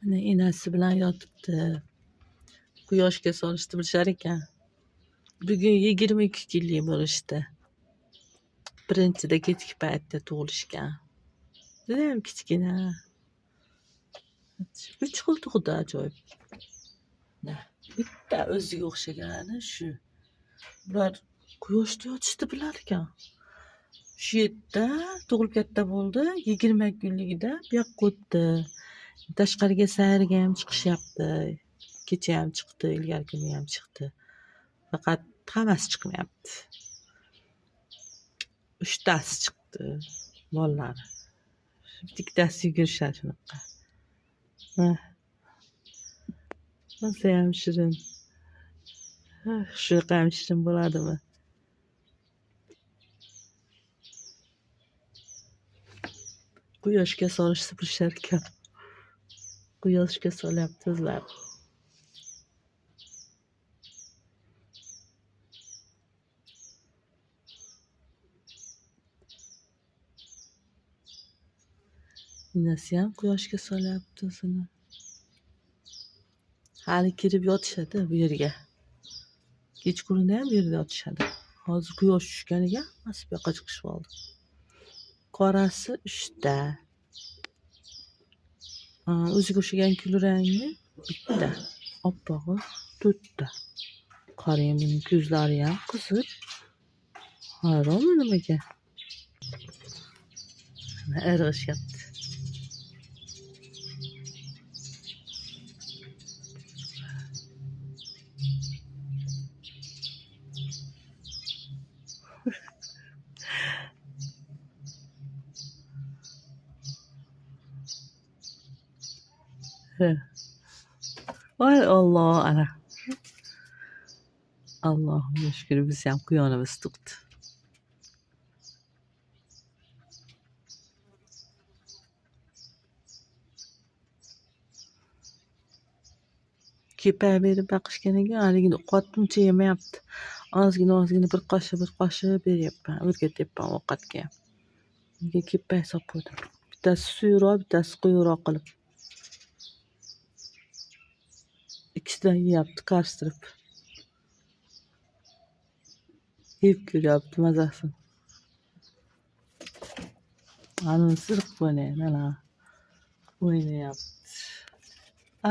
Mana enasi bilan yotibdi. Quyoshga solishni bilishar ekan. Bugun 22 kunlik bo'lishdi. Birinchida kechki paytda tug'ilishgan. Judayam kichkina. 3 xil tug'di ajoyib. Bitta o'ziga o'xshagani shu. Bular quyoshda yotishni bilar ekan. Shu yerda tug'ilib katta bo'ldi. 20 kunligida bu yoqqa o'tdi. Tashqariga sayrga ham chiqishyapti. Kecha ham chiqdi, ilgari kuni ham chiqdi. Faqat hammasi chiqmayapti. 3tasi chiqdi bolalari. Ikkitasi yugurishadi shunaqa. Rosa ham shirin. Shunaqa ham shirin bo'ladimi? Quyoshga solishni bilishar ekan. Quyoshga solyapti o'zlari. Enasi ham quyoshga solyapti o'zini. Hali kirib yotishadi bu yerga. Kechqurunda ham bu yerda yotishadi. Hozir quyosh tushganiga hammasi bu yoqqa chiqishib oldi. Qorasi 3ta. O'ziga o'xshagan kulrangi bitta. Oppog'i 4ta. Qarang, buning ko'zlari ham qizil. Hayronman nimaga? Irg'ishyapti. Voy Alloh, ana. Allohga shukr, biz ham quyonimiz tug'di. Kepay berib baqishganiga haligini qotib yemayapti. Ozgina bir qoshiq beryapman, o'rgatyapman ovqatga. Unga kepay solib qo'ydim. Bittasi suyuqroq, bittasi quyuqroq qilib. Ikkisidan yeyapti qarishtirib. Yeb ko'ryapti mazasini. Ana sirq o'ynaydi, ana. O'ynayapti.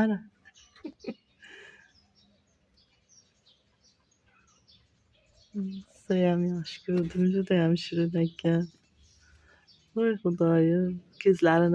Ana. Judayam yaxshi ko'rdim, judayam shirin ekan. Voy xudoyim, ko'zlarini